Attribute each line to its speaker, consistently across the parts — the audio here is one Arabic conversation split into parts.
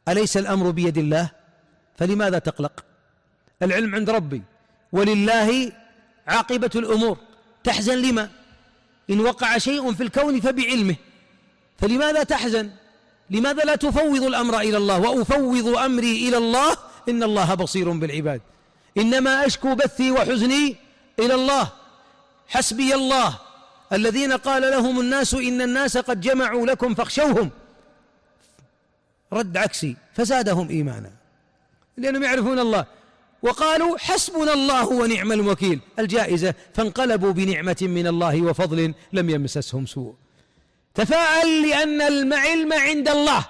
Speaker 1: أليس الأمر بيد الله؟ فلماذا تقلق؟ العلم عند ربي، ولله عاقبة الأمور. تحزن لما؟ إن وقع شيء في الكون فبعلمه، فلماذا تحزن؟ لماذا لا تفوض الأمر إلى الله؟ وأفوض أمري إلى الله إن الله بصير بالعباد. إنما أشكو بثي وحزني إلى الله. حسبي الله الذين قال لهم الناس إن الناس قد جمعوا لكم فاخشوهم، رد عكسي فزادهم إيمانا، لأنهم يعرفون الله، وقالوا حسبنا الله ونعم الوكيل، الجائزة فانقلبوا بنعمة من الله وفضل لم يمسسهم سوء. تفاءل لأن العلم عند الله،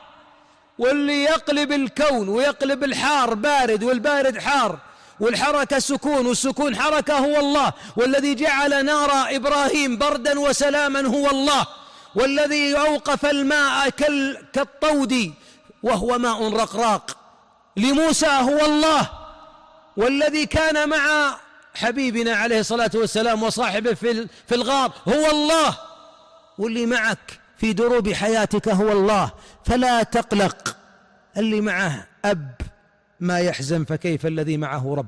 Speaker 1: واللي يقلب الكون ويقلب الحار بارد والبارد حار والحركة سكون والسكون حركة هو الله، والذي جعل نار إبراهيم بردا وسلاما هو الله، والذي أوقف الماء كالطود وهو ماء رقراق لموسى هو الله، والذي كان مع حبيبنا عليه الصلاة والسلام وصاحبه في الغار هو الله، واللي معك في دروب حياتك هو الله. فلا تقلق، اللي معه أب ما يحزن فكيف الذي معه رب.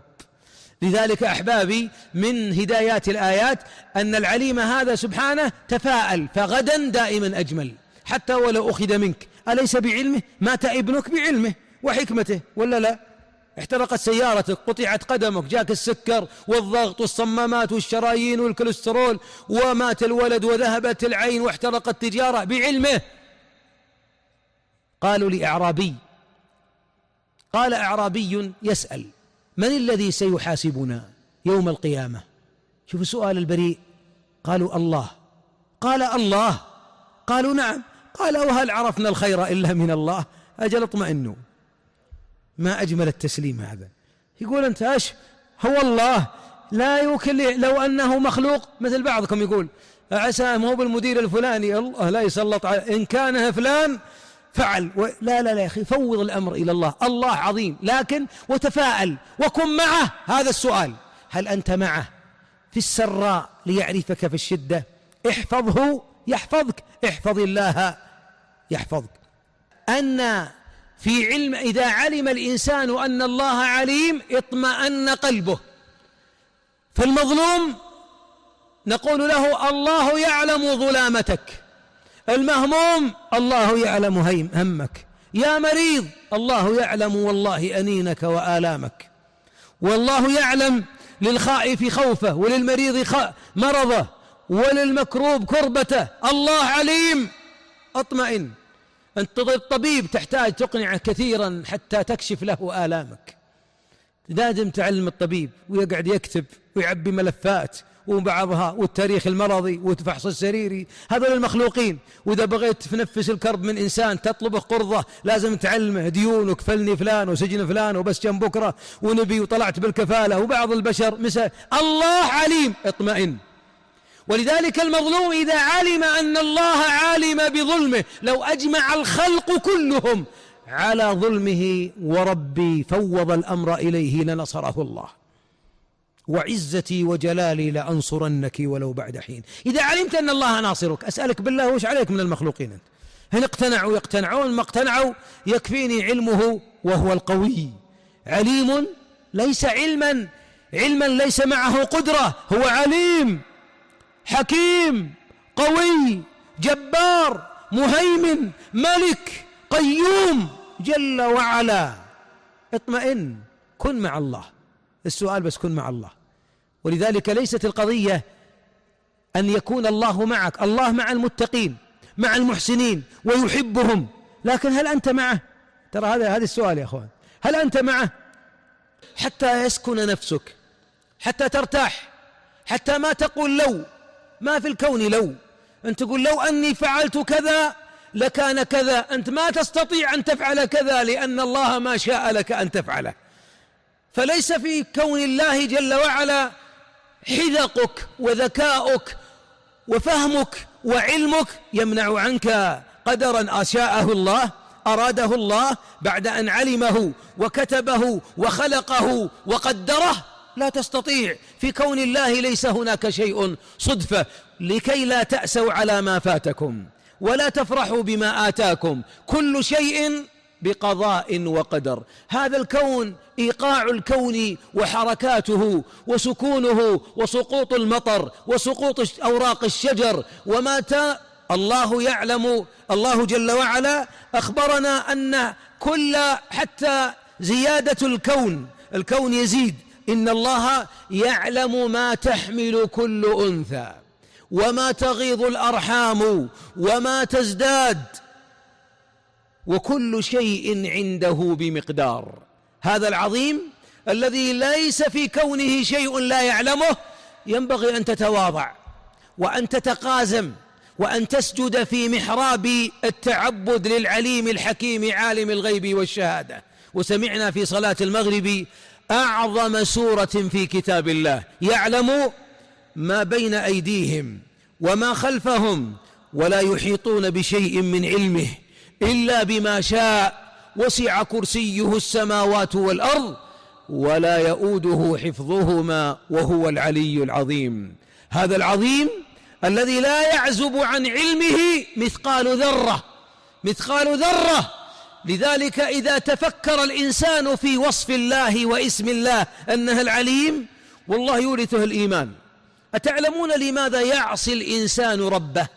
Speaker 1: لذلك أحبابي من هدايات الآيات أن العليم هذا سبحانه تفاءل، فغدا دائما أجمل حتى ولو أخذ منك. أليس بعلمه؟ مات ابنك بعلمه وحكمته ولا لا؟ احترقت سيارتك، قطعت قدمك، جاك السكر والضغط والصمامات والشرايين والكوليسترول، ومات الولد وذهبت العين واحترقت التجارة بعلمه. قالوا لأعرابي، قال أعرابي يسأل من الذي سيحاسبنا يوم القيامة؟ شوف السؤال البريء. قالوا الله. قال الله؟ قالوا نعم. قال وهل عرفنا الخير إلا من الله؟ أجل اطمئنوا. ما أجمل التسليم هذا. يقول أنت أش هو الله، لا يمكن لو أنه مخلوق مثل بعضكم يقول عسى مو بالمدير الفلاني الله لا يسلط على إن كان فلان فعل لا لا لا يا أخي، فوض الأمر إلى الله. الله عظيم، لكن وتفاءل وكن معه. هذا السؤال، هل أنت معه في السراء ليعرفك في الشدة؟ احفظه يحفظك، احفظ الله يحفظك. أن في علم، إذا علم الإنسان أن الله عليم اطمأن قلبه. فالمظلوم نقول له الله يعلم ظلامتك، المهموم الله يعلم همك، يا مريض الله يعلم والله أنينك وآلامك، والله يعلم للخائف خوفه وللمريض مرضه وللمكروب كربته. الله عليم، اطمئن. أنت الطبيب تحتاج تقنعه كثيرا حتى تكشف له آلامك. لازم تعلم الطبيب ويقعد يكتب ويعبي ملفات وبعضها والتاريخ المرضي والفحص السريري، هذول المخلوقين. وإذا بغيت تنفس الكرب من إنسان تطلبه قرضة لازم تعلمه ديون وكفلني فلان وسجن فلان وبس جنب بكرة ونبي وطلعت بالكفالة. وبعض البشر مثل الله عليم، اطمئن. ولذلك المظلوم إذا علم أن الله عالم بظلمه، لو أجمع الخلق كلهم على ظلمه وربي فوض الأمر إليه لنصره الله، وعزتي وجلالي لأنصرنك ولو بعد حين. إذا علمت أن الله ناصرك، أسألك بالله وش عليك من المخلوقين أنت؟ هن اقتنعوا يقتنعون، ما اقتنعوا يكفيني علمه وهو القوي. عليم ليس علما ليس معه قدرة، هو عليم حكيم قوي جبار مهيمن ملك قيوم جل وعلا. اطمئن، كن مع الله. السؤال بس كن مع الله. ولذلك ليست القضية أن يكون الله معك، الله مع المتقين مع المحسنين ويحبهم، لكن هل أنت معه؟ ترى هذا السؤال يا أخوان، هل أنت معه حتى يسكن نفسك، حتى ترتاح، حتى ما تقول لو، ما في الكون لو. أنت تقول لو أني فعلت كذا لكان كذا، أنت ما تستطيع أن تفعل كذا لأن الله ما شاء لك أن تفعله. فليس في كون الله جل وعلا حذقك وذكاؤك وفهمك وعلمك يمنع عنك قدرا أشاءه الله أراده الله بعد أن علمه وكتبه وخلقه وقدره. لا تستطيع. في كون الله ليس هناك شيء صدفة، لكي لا تأسوا على ما فاتكم ولا تفرحوا بما آتاكم. كل شيء بقضاء وقدر. هذا الكون إيقاع الكون وحركاته وسكونه وسقوط المطر وسقوط أوراق الشجر الله يعلم. الله جل وعلا أخبرنا أن حتى زيادة الكون يزيد. إن الله يعلم ما تحمل كل أنثى وما تغيض الأرحام وما تزداد وكل شيء عنده بمقدار. هذا العظيم الذي ليس في كونه شيء لا يعلمه ينبغي أن تتواضع وأن تتقازم وأن تسجد في محراب التعبد للعليم الحكيم عالم الغيب والشهادة. وسمعنا في صلاة المغرب أعظم سورة في كتاب الله: يعلم ما بين أيديهم وما خلفهم ولا يحيطون بشيء من علمه إلا بما شاء وسع كرسيه السماوات والأرض ولا يؤوده حفظهما وهو العلي العظيم. هذا العظيم الذي لا يعزب عن علمه مثقال ذرة. لذلك إذا تفكر الإنسان في وصف الله واسم الله أنه العليم والله يورثه الإيمان. أتعلمون لماذا يعصي الإنسان ربه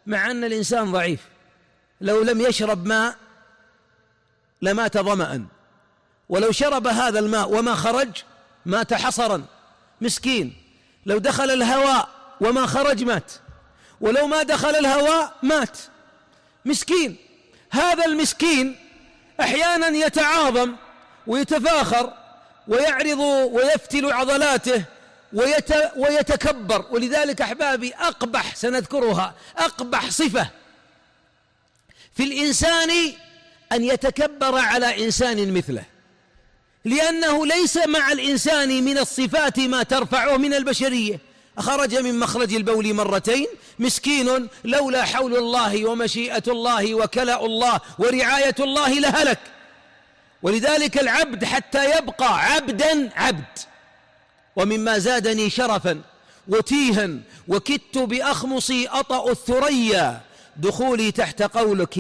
Speaker 1: مع أن الإنسان ضعيف؟ لو لم يشرب ماء لمات ظمأ، ولو شرب هذا الماء وما خرج مات حصرا مسكين. لو دخل الهواء وما خرج مات، ولو ما دخل الهواء مات مسكين. هذا المسكين أحيانا يتعاظم ويتفاخر ويعرض ويفتل عضلاته ويتكبر. ولذلك أحبابي سنذكرها أقبح صفة في الإنسان أن يتكبر على إنسان مثله، لأنه ليس مع الإنسان من الصفات ما ترفعه من البشرية. خرج من مخرج البول مرتين مسكين، لولا حول الله ومشيئة الله وكلاء الله ورعاية الله لهلك. ولذلك العبد حتى يبقى عبدا عبد. ومما زادني شرفا وتيها وكدت بأخمصي أطأ الثريا دخولي تحت قولك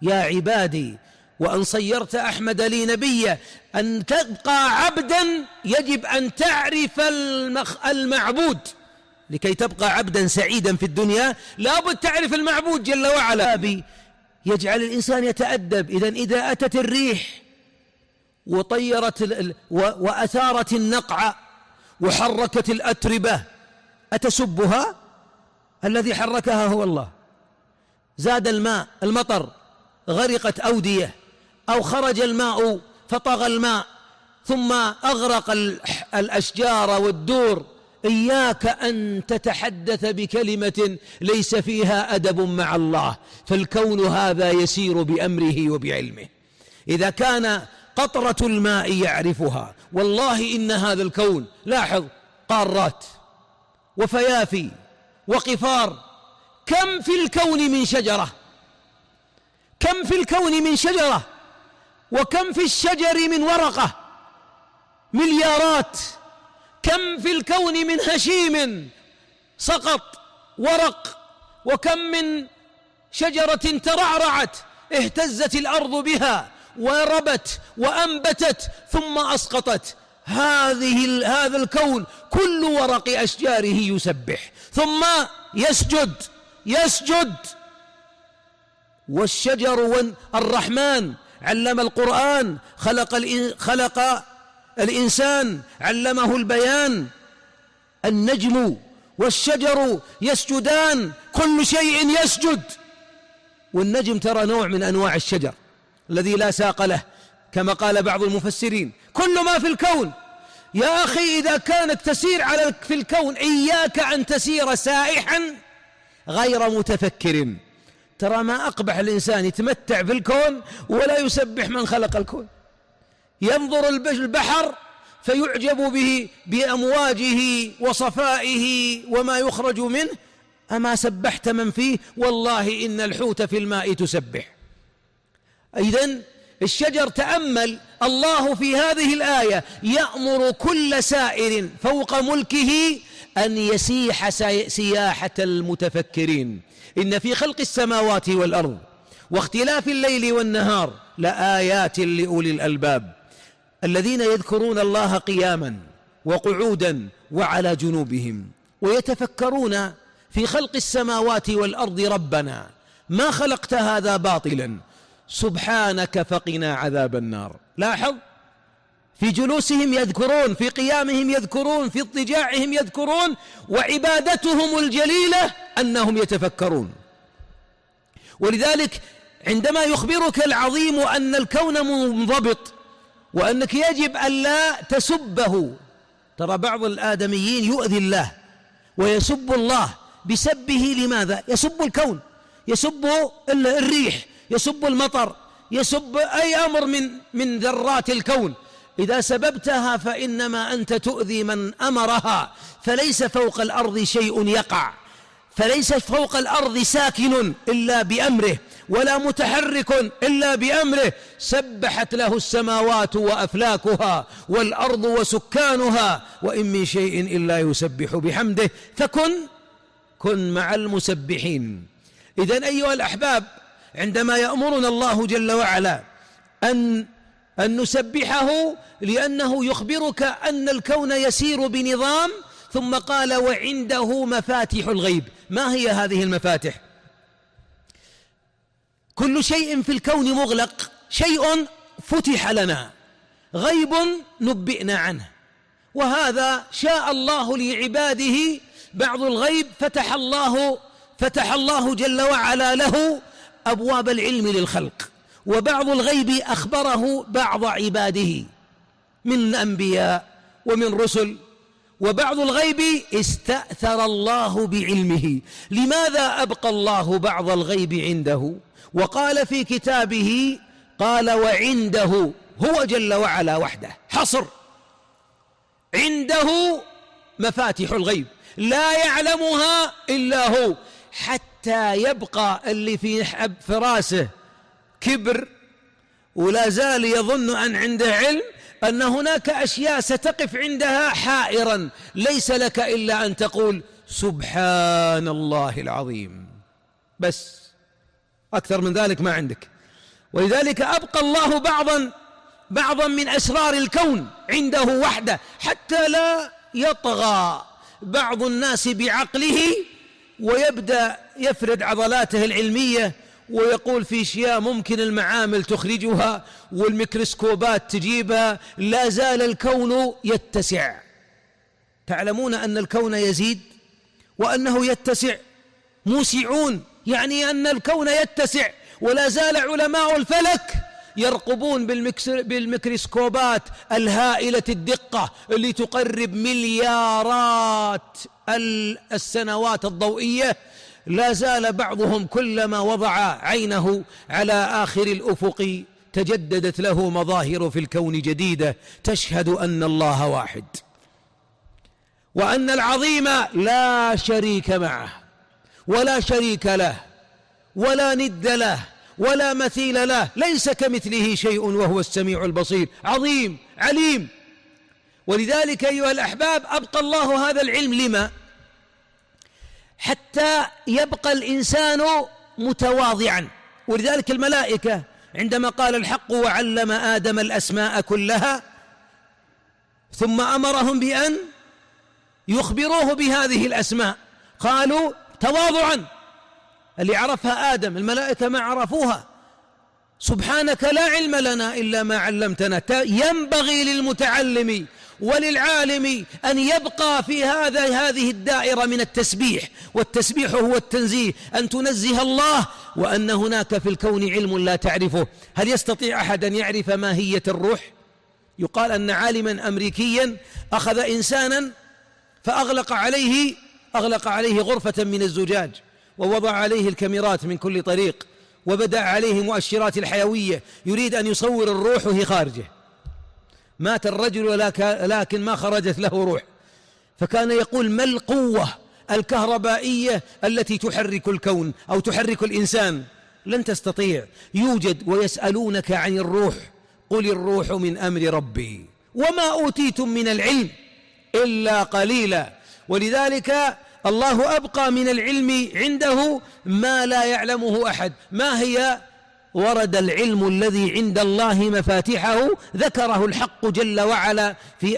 Speaker 1: يا عبادي وأن صيرت أحمد لي نبيا. أن تبقى عبدا يجب أن تعرف المعبود. لكي تبقى عبدا سعيدا في الدنيا لابد تعرف المعبود جل وعلا. يجعل الإنسان يتأدب. إذا أتت الريح وطيرت وأثارت النقع وحركت الأتربة أتسبها؟ الذي حركها هو الله. زاد المطر غرقت أودية، أو خرج الماء فطغى الماء ثم أغرق الأشجار والدور. إياك أن تتحدث بكلمة ليس فيها أدب مع الله، فالكون هذا يسير بأمره وبعلمه. إذا كان قطرة الماء يعرفها، والله إن هذا الكون، لاحظ، قارات وفيافي وقفار. كم في الكون من شجرة وكم في الشجر من ورقة، مليارات. كم في الكون من هشيم سقط ورق، وكم من شجرة ترعرعت اهتزت الأرض بها وربت وأنبتت ثم أسقطت. هذا الكون كل ورق أشجاره يسبح ثم يسجد. والشجر الرحمن علم القرآن، خلق الإنسان علمه البيان. النجم والشجر يسجدان، كل شيء يسجد. والنجم ترى نوع من أنواع الشجر الذي لا ساق له كما قال بعض المفسرين. كل ما في الكون يا أخي إذا كانت تسير في الكون إياك أن تسير سائحا غير متفكر. ترى ما أقبح الإنسان يتمتع في الكون ولا يسبح من خلق الكون. ينظر البحر فيعجب به بأمواجه وصفائه وما يخرج منه، أما سبحت من فيه؟ والله إن الحوت في الماء تسبح. إذن الشجر، تأمل الله في هذه الآية يأمر كل سائر فوق ملكه أن يسيح سياحة المتفكرين. إن في خلق السماوات والأرض واختلاف الليل والنهار لآيات لأولي الألباب الذين يذكرون الله قياما وقعودا وعلى جنوبهم ويتفكرون في خلق السماوات والأرض ربنا ما خلقت هذا باطلا سبحانك فقنا عذاب النار. لاحظ في جلوسهم يذكرون، في قيامهم يذكرون، في اضطجاعهم يذكرون، وعبادتهم الجليلة أنهم يتفكرون. ولذلك عندما يخبرك العظيم أن الكون منضبط وأنك يجب أن لا تسبه، ترى بعض الآدميين يؤذي الله ويسب الله بسبه. لماذا؟ يسب الكون، يسب الريح، يسب المطر، يسب أي أمر من ذرات الكون. إذا سببتها فإنما أنت تؤذي من أمرها. فليس فوق الأرض شيء يقع، فليس فوق الأرض ساكن إلا بأمره، ولا متحرك إلا بأمره. سبحت له السماوات وأفلاكها والأرض وسكانها وإن من شيء إلا يسبح بحمده كن مع المسبحين. إذن أيها الأحباب، عندما يأمرنا الله جل وعلا أن نسبحه لأنه يخبرك أن الكون يسير بنظام، ثم قال وعنده مفاتح الغيب. ما هي هذه المفاتح؟ كل شيء في الكون مغلق، شيء فتح لنا، غيب نبئنا عنه، وهذا شاء الله لعباده. بعض الغيب فتح الله جل وعلا له أبواب العلم للخلق، وبعض الغيب أخبره بعض عباده من أنبياء ومن رسل، وبعض الغيب استأثر الله بعلمه. لماذا أبقى الله بعض الغيب عنده وقال في كتابه قال وعنده هو جل وعلا وحده، حصر، عنده مفاتح الغيب لا يعلمها إلا هو، حتى يبقى اللي في راسه كبر ولا زال يظن أن عنده علم، أن هناك أشياء ستقف عندها حائرا، ليس لك إلا أن تقول سبحان الله العظيم، بس أكثر من ذلك ما عندك. ولذلك أبقى الله بعضا من أسرار الكون عنده وحده، حتى لا يطغى بعض الناس بعقله ويبدأ يفرد عضلاته العلمية ويقول في أشياء ممكن المعامل تخرجها والميكروسكوبات تجيبها. لا زال الكون يتسع. تعلمون أن الكون يزيد وأنه يتسع، موسعون، يعني أن الكون يتسع. ولا زال علماء الفلك يرقبون بالميكروسكوبات الهائلة الدقة اللي تقرب مليارات السنوات الضوئية. لا زال بعضهم كلما وضع عينه على آخر الأفق تجددت له مظاهر في الكون جديدة تشهد أن الله واحد، وأن العظيم لا شريك معه ولا شريك له ولا ند له ولا مثيل له، ليس كمثله شيء وهو السميع البصير، عظيم عليم. ولذلك أيها الأحباب أبقى الله هذا العلم لما؟ حتى يبقى الإنسان متواضعا. ولذلك الملائكة عندما قال الحق وعلم آدم الأسماء كلها ثم أمرهم بأن يخبروه بهذه الأسماء، قالوا تواضعا، اللي عرفها آدم، الملائكة ما عرفوها. سبحانك لا علم لنا إلا ما علمتنا. ينبغي للمتعلم وللعالم أن يبقى في هذه الدائرة من التسبيح، والتسبيح هو التنزيه، أن تنزه الله وأن هناك في الكون علم لا تعرفه. هل يستطيع أحد أن يعرف ماهية الروح؟ يقال أن عالما أمريكيا أخذ إنسانا فأغلق عليه غرفة من الزجاج ووضع عليه الكاميرات من كل طريق وبدأ عليه مؤشرات الحيوية، يريد أن يصور الروح وهي خارجه. مات الرجل لكن ما خرجت له روح. فكان يقول ما القوة الكهربائية التي تحرك الكون أو تحرك الإنسان؟ لن تستطيع. يوجد. ويسألونك عن الروح قل الروح من أمر ربي وما أوتيتم من العلم إلا قليلا. ولذلك الله أبقى من العلم عنده ما لا يعلمه أحد. ما هي ورد العلم الذي عند الله مفاتحه ذكره الحق جل وعلا في